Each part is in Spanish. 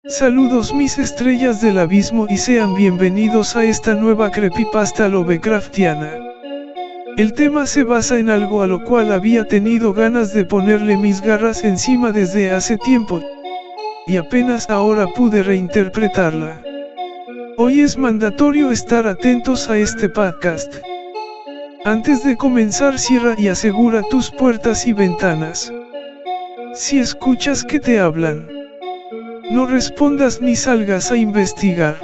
Saludos mis estrellas del abismo y sean bienvenidos a esta nueva creepypasta Lovecraftiana. El tema se basa en algo a lo cual había tenido ganas de ponerle mis garras encima desde hace tiempo, y apenas ahora pude reinterpretarla. Hoy es mandatorio estar atentos a este podcast. Antes de comenzar, cierra y asegura tus puertas y ventanas. Si escuchas que te hablan, no respondas ni salgas a investigar,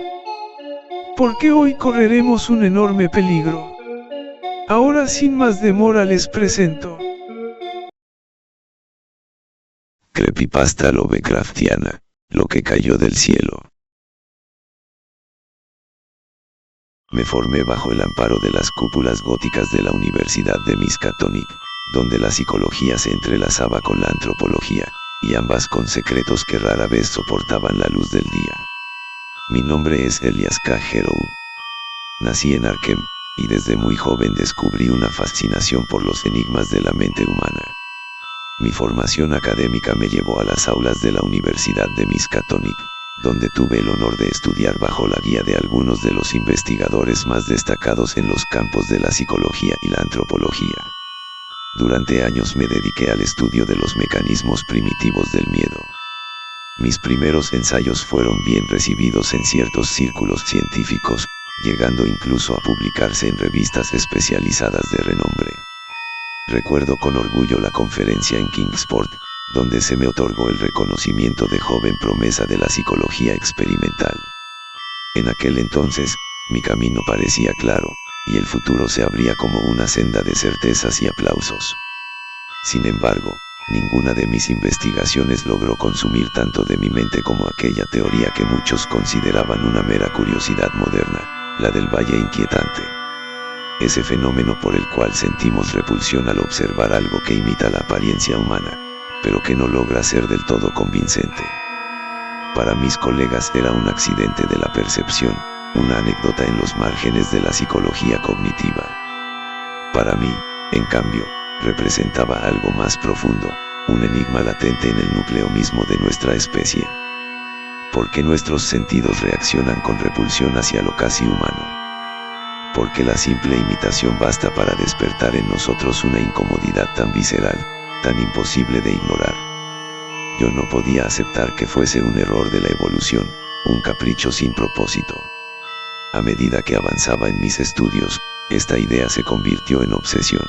porque hoy correremos un enorme peligro. Ahora sin más demora les presento Creepypasta Lovecraftiana, lo que cayó del cielo. Me formé bajo el amparo de las cúpulas góticas de la Universidad de Miskatonic, donde la psicología se entrelazaba con la antropología, y ambas con secretos que rara vez soportaban la luz del día. Mi nombre es Elias K. Herow. Nací en Arkham, y desde muy joven descubrí una fascinación por los enigmas de la mente humana. Mi formación académica me llevó a las aulas de la Universidad de Miskatonic, donde tuve el honor de estudiar bajo la guía de algunos de los investigadores más destacados en los campos de la psicología y la antropología. Durante años me dediqué al estudio de los mecanismos primitivos del miedo. Mis primeros ensayos fueron bien recibidos en ciertos círculos científicos, llegando incluso a publicarse en revistas especializadas de renombre. Recuerdo con orgullo la conferencia en Kingsport, donde se me otorgó el reconocimiento de joven promesa de la psicología experimental. En aquel entonces, mi camino parecía claro, y el futuro se abría como una senda de certezas y aplausos. Sin embargo, ninguna de mis investigaciones logró consumir tanto de mi mente como aquella teoría que muchos consideraban una mera curiosidad moderna, la del valle inquietante. Ese fenómeno por el cual sentimos repulsión al observar algo que imita la apariencia humana, pero que no logra ser del todo convincente. Para mis colegas era un accidente de la percepción, una anécdota en los márgenes de la psicología cognitiva. Para mí, en cambio, representaba algo más profundo, un enigma latente en el núcleo mismo de nuestra especie. ¿Por qué nuestros sentidos reaccionan con repulsión hacia lo casi humano? ¿Por qué la simple imitación basta para despertar en nosotros una incomodidad tan visceral, tan imposible de ignorar? Yo no podía aceptar que fuese un error de la evolución, un capricho sin propósito. A medida que avanzaba en mis estudios, esta idea se convirtió en obsesión.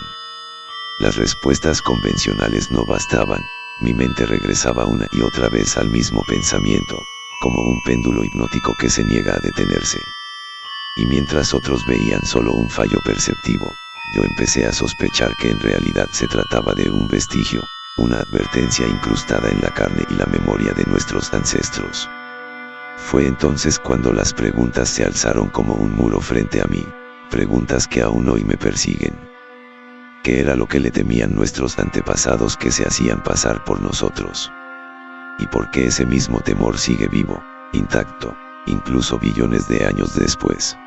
Las respuestas convencionales no bastaban, mi mente regresaba una y otra vez al mismo pensamiento, como un péndulo hipnótico que se niega a detenerse. Y mientras otros veían solo un fallo perceptivo, yo empecé a sospechar que en realidad se trataba de un vestigio, una advertencia incrustada en la carne y la memoria de nuestros ancestros. Fue entonces cuando las preguntas se alzaron como un muro frente a mí, preguntas que aún hoy me persiguen. ¿Qué era lo que le temían nuestros antepasados que se hacían pasar por nosotros? ¿Y por qué ese mismo temor sigue vivo, intacto, incluso billones de años después?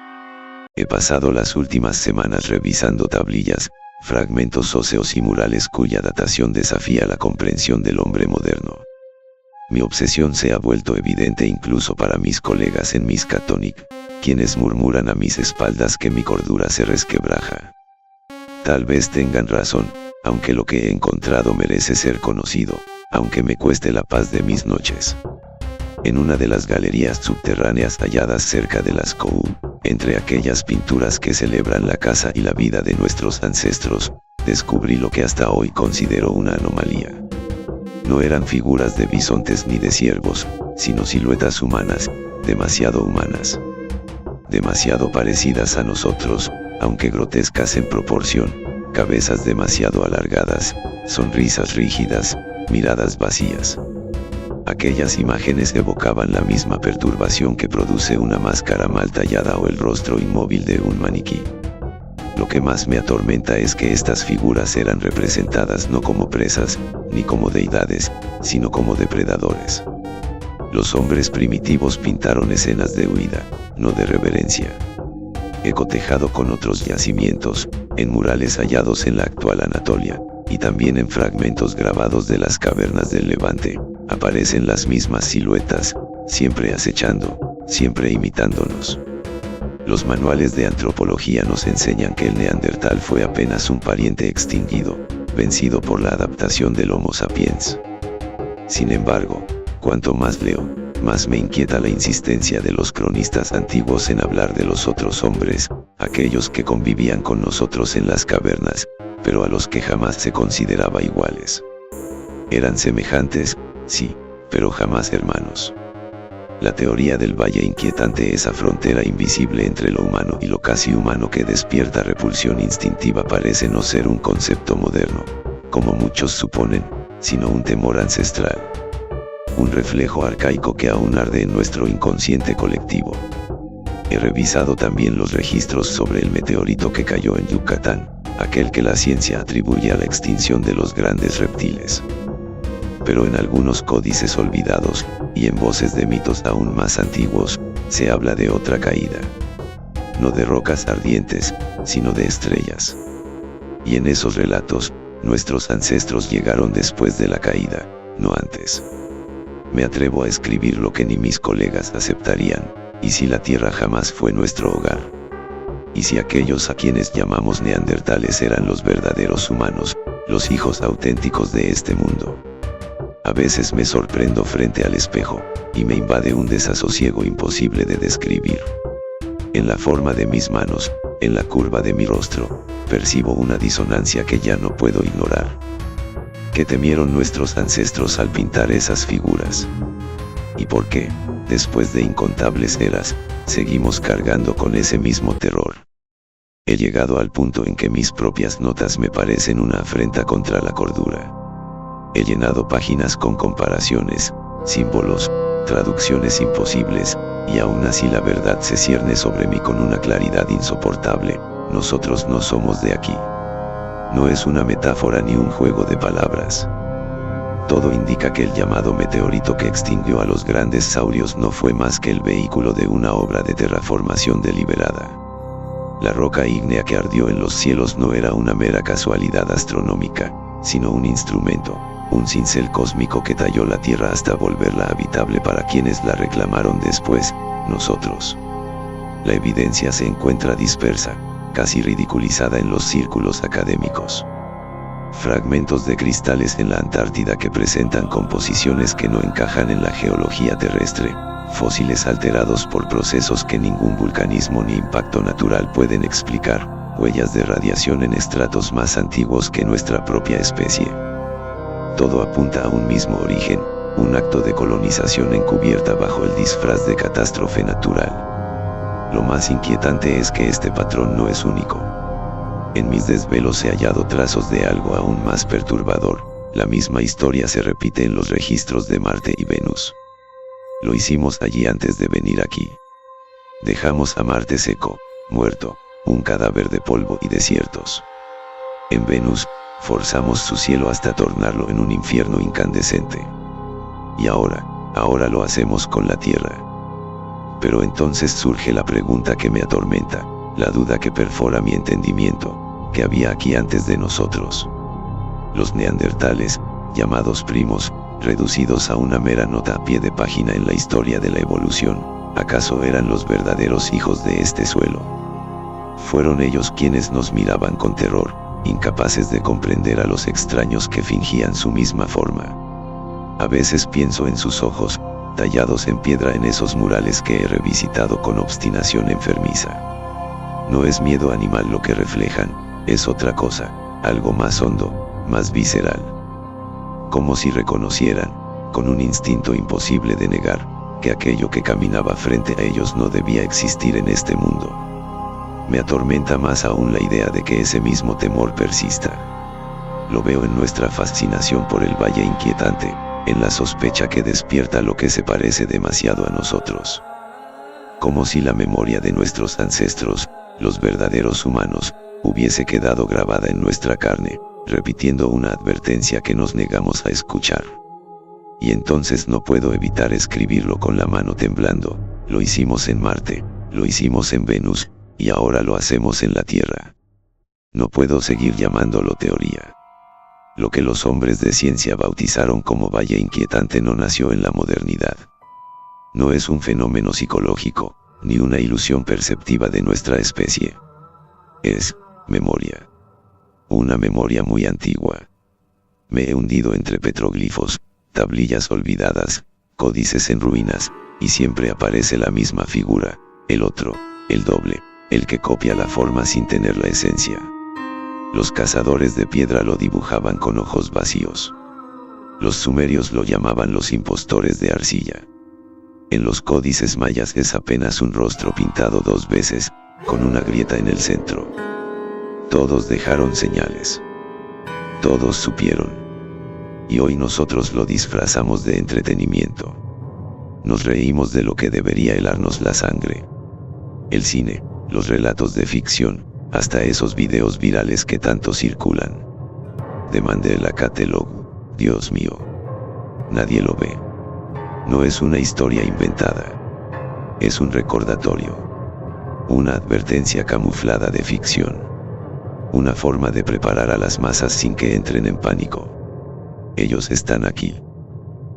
He pasado las últimas semanas revisando tablillas, fragmentos óseos y murales cuya datación desafía la comprensión del hombre moderno. Mi obsesión se ha vuelto evidente incluso para mis colegas en Miskatonic, quienes murmuran a mis espaldas que mi cordura se resquebraja. Tal vez tengan razón, aunque lo que he encontrado merece ser conocido, aunque me cueste la paz de mis noches. En una de las galerías subterráneas halladas cerca de las Kou, entre aquellas pinturas que celebran la casa y la vida de nuestros ancestros, descubrí lo que hasta hoy considero una anomalía. No eran figuras de bisontes ni de ciervos, sino siluetas humanas, demasiado humanas. Demasiado parecidas a nosotros, aunque grotescas en proporción, cabezas demasiado alargadas, sonrisas rígidas, miradas vacías. Aquellas imágenes evocaban la misma perturbación que produce una máscara mal tallada o el rostro inmóvil de un maniquí. Lo que más me atormenta es que estas figuras eran representadas no como presas, ni como deidades, sino como depredadores. Los hombres primitivos pintaron escenas de huida, no de reverencia. He cotejado con otros yacimientos, en murales hallados en la actual Anatolia, y también en fragmentos grabados de las cavernas del Levante, aparecen las mismas siluetas, siempre acechando, siempre imitándonos. Los manuales de antropología nos enseñan que el neandertal fue apenas un pariente extinguido, vencido por la adaptación del Homo sapiens. Sin embargo, cuanto más leo, más me inquieta la insistencia de los cronistas antiguos en hablar de los otros hombres, aquellos que convivían con nosotros en las cavernas, pero a los que jamás se consideraba iguales. Eran semejantes, sí, pero jamás hermanos. La teoría del valle inquietante, esa frontera invisible entre lo humano y lo casi humano que despierta repulsión instintiva, parece no ser un concepto moderno, como muchos suponen, sino un temor ancestral. Un reflejo arcaico que aún arde en nuestro inconsciente colectivo. He revisado también los registros sobre el meteorito que cayó en Yucatán, aquel que la ciencia atribuye a la extinción de los grandes reptiles. Pero en algunos códices olvidados, y en voces de mitos aún más antiguos, se habla de otra caída. No de rocas ardientes, sino de estrellas. Y en esos relatos, nuestros ancestros llegaron después de la caída, no antes. Me atrevo a escribir lo que ni mis colegas aceptarían, y si la Tierra jamás fue nuestro hogar. Y si aquellos a quienes llamamos neandertales eran los verdaderos humanos, los hijos auténticos de este mundo. A veces me sorprendo frente al espejo, y me invade un desasosiego imposible de describir. En la forma de mis manos, en la curva de mi rostro, percibo una disonancia que ya no puedo ignorar. ¿Qué temieron nuestros ancestros al pintar esas figuras? ¿Y por qué, después de incontables eras, seguimos cargando con ese mismo terror? He llegado al punto en que mis propias notas me parecen una afrenta contra la cordura. He llenado páginas con comparaciones, símbolos, traducciones imposibles, y aún así la verdad se cierne sobre mí con una claridad insoportable: nosotros no somos de aquí. No es una metáfora ni un juego de palabras. Todo indica que el llamado meteorito que extinguió a los grandes saurios no fue más que el vehículo de una obra de terraformación deliberada. La roca ígnea que ardió en los cielos no era una mera casualidad astronómica, sino un instrumento, un cincel cósmico que talló la Tierra hasta volverla habitable para quienes la reclamaron después, nosotros. La evidencia se encuentra dispersa, casi ridiculizada en los círculos académicos. Fragmentos de cristales en la Antártida que presentan composiciones que no encajan en la geología terrestre, fósiles alterados por procesos que ningún vulcanismo ni impacto natural pueden explicar, huellas de radiación en estratos más antiguos que nuestra propia especie. Todo apunta a un mismo origen, un acto de colonización encubierta bajo el disfraz de catástrofe natural. Lo más inquietante es que este patrón no es único. En mis desvelos he hallado trazos de algo aún más perturbador: la misma historia se repite en los registros de Marte y Venus. Lo hicimos allí antes de venir aquí. Dejamos a Marte seco, muerto, un cadáver de polvo y desiertos. En Venus, forzamos su cielo hasta tornarlo en un infierno incandescente. Y ahora lo hacemos con la Tierra. Pero entonces surge la pregunta que me atormenta, la duda que perfora mi entendimiento: ¿qué había aquí antes de nosotros? Los neandertales, llamados primos, reducidos a una mera nota a pie de página en la historia de la evolución, ¿acaso eran los verdaderos hijos de este suelo? Fueron ellos quienes nos miraban con terror, incapaces de comprender a los extraños que fingían su misma forma. A veces pienso en sus ojos, tallados en piedra en esos murales que he revisitado con obstinación enfermiza. No es miedo animal lo que reflejan, es otra cosa, algo más hondo, más visceral. Como si reconocieran, con un instinto imposible de negar, que aquello que caminaba frente a ellos no debía existir en este mundo. Me atormenta más aún la idea de que ese mismo temor persista. Lo veo en nuestra fascinación por el valle inquietante, en la sospecha que despierta lo que se parece demasiado a nosotros. Como si la memoria de nuestros ancestros, los verdaderos humanos, hubiese quedado grabada en nuestra carne, repitiendo una advertencia que nos negamos a escuchar. Y entonces no puedo evitar escribirlo con la mano temblando: lo hicimos en Marte, lo hicimos en Venus, y ahora lo hacemos en la Tierra. No puedo seguir llamándolo teoría. Lo que los hombres de ciencia bautizaron como valle inquietante no nació en la modernidad. No es un fenómeno psicológico, ni una ilusión perceptiva de nuestra especie. Es memoria. Una memoria muy antigua. Me he hundido entre petroglifos, tablillas olvidadas, códices en ruinas, y siempre aparece la misma figura, el otro, el doble, el que copia la forma sin tener la esencia. Los cazadores de piedra lo dibujaban con ojos vacíos. Los sumerios lo llamaban los impostores de arcilla. En los códices mayas es apenas un rostro pintado 2 veces, con una grieta en el centro. Todos dejaron señales. Todos supieron. Y hoy nosotros lo disfrazamos de entretenimiento. Nos reímos de lo que debería helarnos la sangre. El cine, los relatos de ficción, hasta esos videos virales que tanto circulan. De Mandela Catalog, Dios mío. Nadie lo ve. No es una historia inventada. Es un recordatorio. Una advertencia camuflada de ficción. Una forma de preparar a las masas sin que entren en pánico. Ellos están aquí.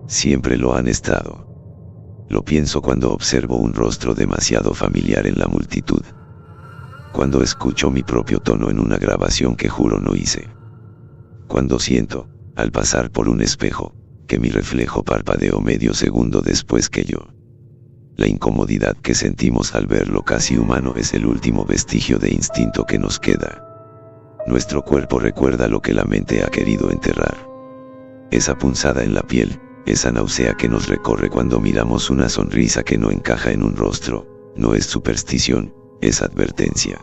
Siempre lo han estado. Lo pienso cuando observo un rostro demasiado familiar en la multitud. Cuando escucho mi propio tono en una grabación que juro no hice. Cuando siento, al pasar por un espejo, que mi reflejo parpadeó medio segundo después que yo. La incomodidad que sentimos al ver lo casi humano es el último vestigio de instinto que nos queda. Nuestro cuerpo recuerda lo que la mente ha querido enterrar. Esa punzada en la piel, esa náusea que nos recorre cuando miramos una sonrisa que no encaja en un rostro, no es superstición, es advertencia.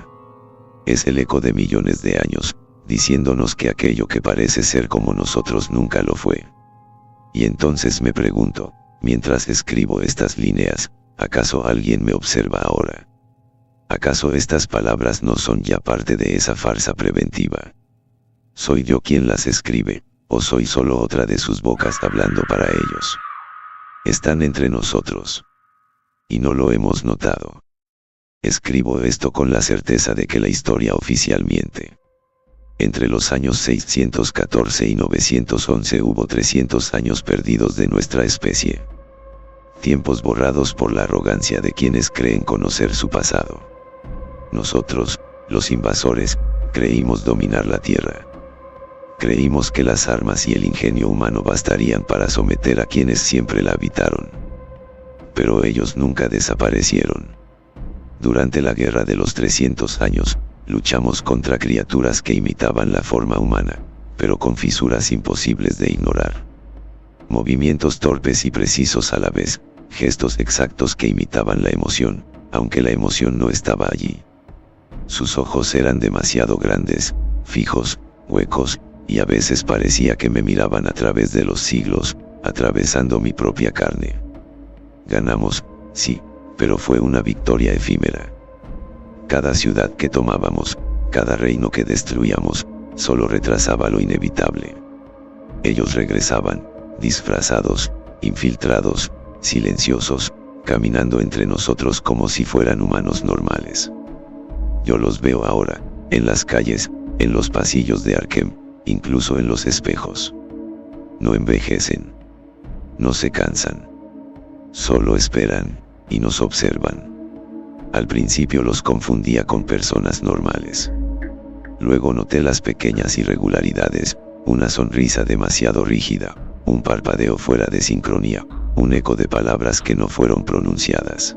Es el eco de millones de años, diciéndonos que aquello que parece ser como nosotros nunca lo fue. Y entonces me pregunto, mientras escribo estas líneas, ¿acaso alguien me observa ahora? ¿Acaso estas palabras no son ya parte de esa farsa preventiva? ¿Soy yo quien las escribe, o soy solo otra de sus bocas hablando para ellos? Están entre nosotros. Y no lo hemos notado. Escribo esto con la certeza de que la historia oficial miente. Entre los años 614 y 911 hubo 300 años perdidos de nuestra especie. Tiempos borrados por la arrogancia de quienes creen conocer su pasado. Nosotros, los invasores, creímos dominar la Tierra. Creímos que las armas y el ingenio humano bastarían para someter a quienes siempre la habitaron. Pero ellos nunca desaparecieron. Durante la guerra de los 300 años, luchamos contra criaturas que imitaban la forma humana, pero con fisuras imposibles de ignorar. Movimientos torpes y precisos a la vez, gestos exactos que imitaban la emoción, aunque la emoción no estaba allí. Sus ojos eran demasiado grandes, fijos, huecos, y a veces parecía que me miraban a través de los siglos, atravesando mi propia carne. Ganamos, sí, pero fue una victoria efímera. Cada ciudad que tomábamos, cada reino que destruíamos, solo retrasaba lo inevitable. Ellos regresaban, disfrazados, infiltrados, silenciosos, caminando entre nosotros como si fueran humanos normales. Yo los veo ahora, en las calles, en los pasillos de Arkham, incluso en los espejos. No envejecen. No se cansan. Solo esperan, y nos observan. Al principio los confundía con personas normales. Luego noté las pequeñas irregularidades, una sonrisa demasiado rígida, un parpadeo fuera de sincronía, un eco de palabras que no fueron pronunciadas.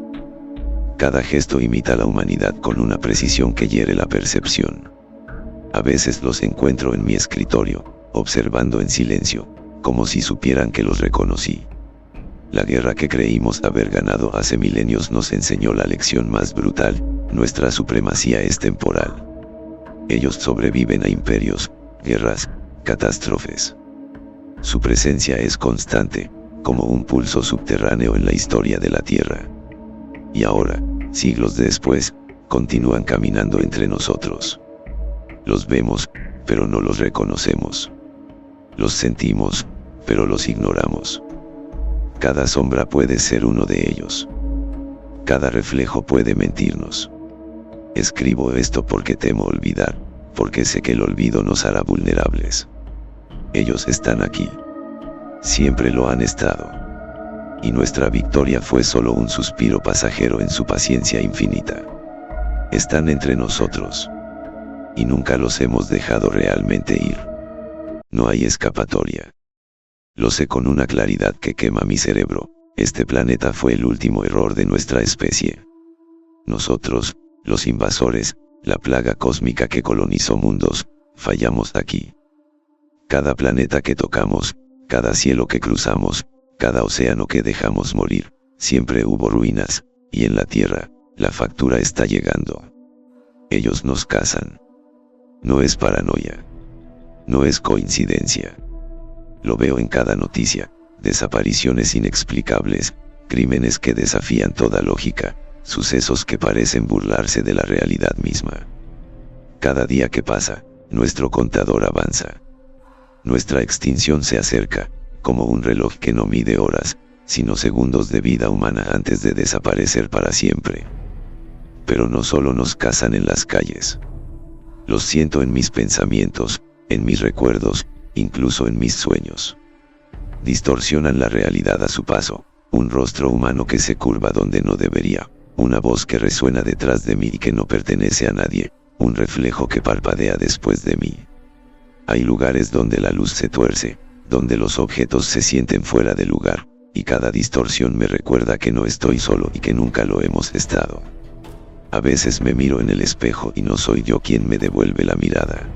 Cada gesto imita la humanidad con una precisión que hiere la percepción. A veces los encuentro en mi escritorio, observando en silencio, como si supieran que los reconocí. La guerra que creímos haber ganado hace milenios nos enseñó la lección más brutal: nuestra supremacía es temporal. Ellos sobreviven a imperios, guerras, catástrofes. Su presencia es constante, como un pulso subterráneo en la historia de la Tierra. Y ahora, siglos después, continúan caminando entre nosotros. Los vemos, pero no los reconocemos. Los sentimos, pero los ignoramos. Cada sombra puede ser uno de ellos. Cada reflejo puede mentirnos. Escribo esto porque temo olvidar, porque sé que el olvido nos hará vulnerables. Ellos están aquí. Siempre lo han estado. Y nuestra victoria fue solo un suspiro pasajero en su paciencia infinita. Están entre nosotros. Y nunca los hemos dejado realmente ir. No hay escapatoria. Lo sé con una claridad que quema mi cerebro. Este planeta fue el último error de nuestra especie. Nosotros, los invasores, la plaga cósmica que colonizó mundos, fallamos aquí. Cada planeta que tocamos, cada cielo que cruzamos, cada océano que dejamos morir, siempre hubo ruinas, y en la Tierra, la factura está llegando. Ellos nos cazan. No es paranoia. No es coincidencia. Lo veo en cada noticia, desapariciones inexplicables, crímenes que desafían toda lógica, sucesos que parecen burlarse de la realidad misma. Cada día que pasa, nuestro contador avanza. Nuestra extinción se acerca, como un reloj que no mide horas, sino segundos de vida humana antes de desaparecer para siempre. Pero no solo nos cazan en las calles. Los siento en mis pensamientos, en mis recuerdos, incluso en mis sueños. Distorsionan la realidad a su paso, un rostro humano que se curva donde no debería, una voz que resuena detrás de mí y que no pertenece a nadie, un reflejo que parpadea después de mí. Hay lugares donde la luz se tuerce, donde los objetos se sienten fuera de lugar, y cada distorsión me recuerda que no estoy solo y que nunca lo hemos estado. A veces me miro en el espejo y no soy yo quien me devuelve la mirada.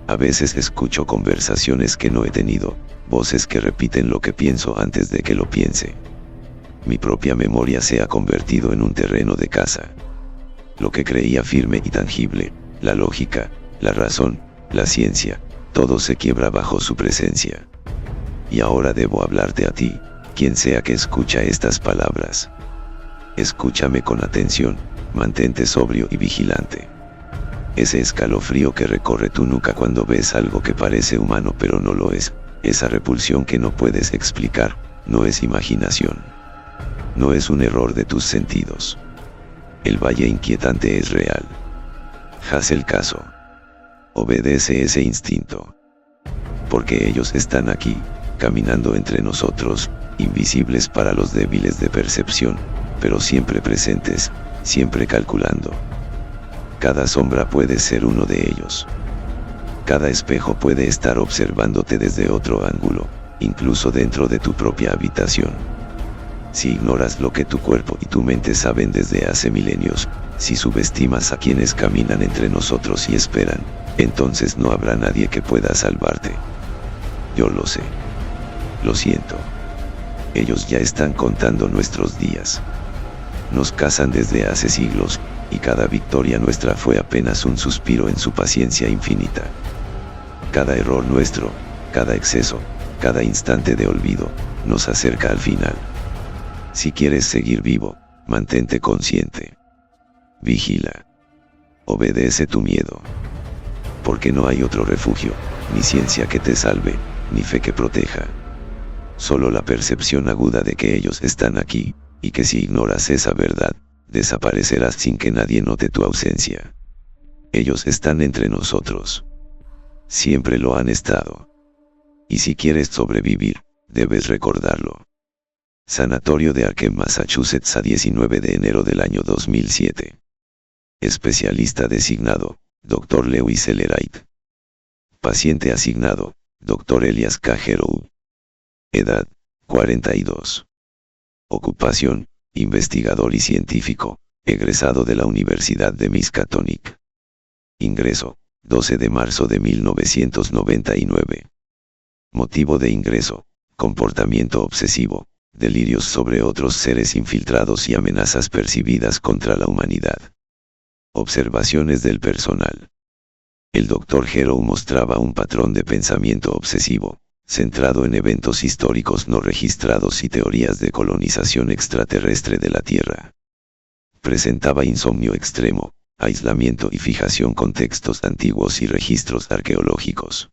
A veces escucho conversaciones que no he tenido, voces que repiten lo que pienso antes de que lo piense. Mi propia memoria se ha convertido en un terreno de caza. Lo que creía firme y tangible, la lógica, la razón, la ciencia, todo se quiebra bajo su presencia. Y ahora debo hablarte a ti, quien sea que escucha estas palabras. Escúchame con atención, mantente sobrio y vigilante. Ese escalofrío que recorre tu nuca cuando ves algo que parece humano pero no lo es, esa repulsión que no puedes explicar, no es imaginación. No es un error de tus sentidos. El valle inquietante es real. Haz el caso. Obedece ese instinto. Porque ellos están aquí, caminando entre nosotros, invisibles para los débiles de percepción, pero siempre presentes, siempre calculando. Cada sombra puede ser uno de ellos. Cada espejo puede estar observándote desde otro ángulo, incluso dentro de tu propia habitación. Si ignoras lo que tu cuerpo y tu mente saben desde hace milenios, si subestimas a quienes caminan entre nosotros y esperan, entonces no habrá nadie que pueda salvarte. Yo lo sé. Lo siento. Ellos ya están contando nuestros días. Nos cazan desde hace siglos, y cada victoria nuestra fue apenas un suspiro en su paciencia infinita. Cada error nuestro, cada exceso, cada instante de olvido, nos acerca al final. Si quieres seguir vivo, mantente consciente. Vigila. Obedece tu miedo. Porque no hay otro refugio, ni ciencia que te salve, ni fe que proteja. Solo la percepción aguda de que ellos están aquí, y que si ignoras esa verdad, desaparecerás sin que nadie note tu ausencia. Ellos están entre nosotros. Siempre lo han estado. Y si quieres sobrevivir, debes recordarlo. Sanatorio de Arkham, Massachusetts, a 19 de enero del año 2007. Especialista designado, Dr. Lewis L. Wright. Paciente asignado, Dr. Elias K. Heroux. Edad, 42. Ocupación, investigador y científico, egresado de la Universidad de Miskatonic. Ingreso, 12 de marzo de 1999. Motivo de ingreso, comportamiento obsesivo, delirios sobre otros seres infiltrados y amenazas percibidas contra la humanidad. Observaciones del personal. El Dr. Heroux mostraba un patrón de pensamiento obsesivo, centrado en eventos históricos no registrados y teorías de colonización extraterrestre de la Tierra. Presentaba insomnio extremo, aislamiento y fijación con textos antiguos y registros arqueológicos.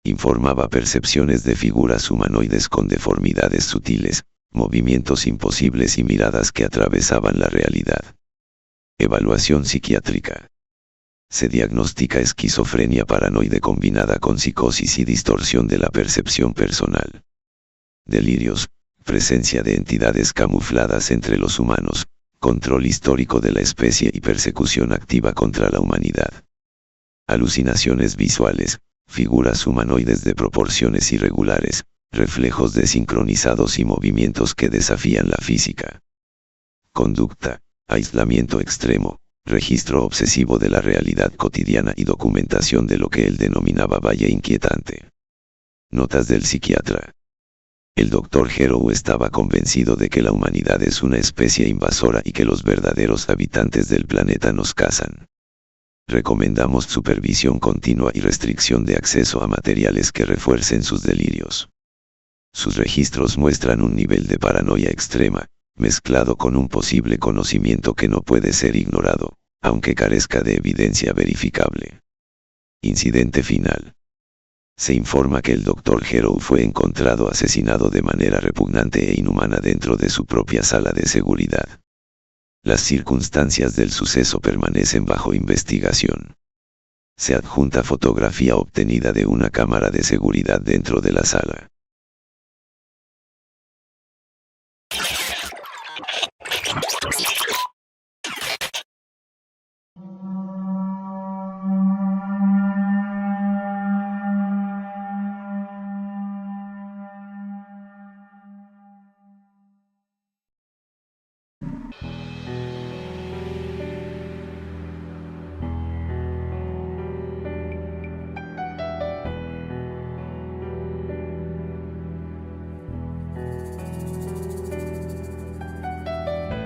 Informaba percepciones de figuras humanoides con deformidades sutiles, movimientos imposibles y miradas que atravesaban la realidad. Evaluación psiquiátrica. Se diagnostica esquizofrenia paranoide combinada con psicosis y distorsión de la percepción personal. Delirios, presencia de entidades camufladas entre los humanos, control histórico de la especie y persecución activa contra la humanidad. Alucinaciones visuales, figuras humanoides de proporciones irregulares, reflejos desincronizados y movimientos que desafían la física. Conducta, aislamiento extremo, registro obsesivo de la realidad cotidiana y documentación de lo que él denominaba valle inquietante. Notas del psiquiatra. El Dr. Herow estaba convencido de que la humanidad es una especie invasora y que los verdaderos habitantes del planeta nos cazan. Recomendamos supervisión continua y restricción de acceso a materiales que refuercen sus delirios. Sus registros muestran un nivel de paranoia extrema, mezclado con un posible conocimiento que no puede ser ignorado, aunque carezca de evidencia verificable. Incidente final. Se informa que el Dr. Herow fue encontrado asesinado de manera repugnante e inhumana dentro de su propia sala de seguridad. Las circunstancias del suceso permanecen bajo investigación. Se adjunta fotografía obtenida de una cámara de seguridad dentro de la sala.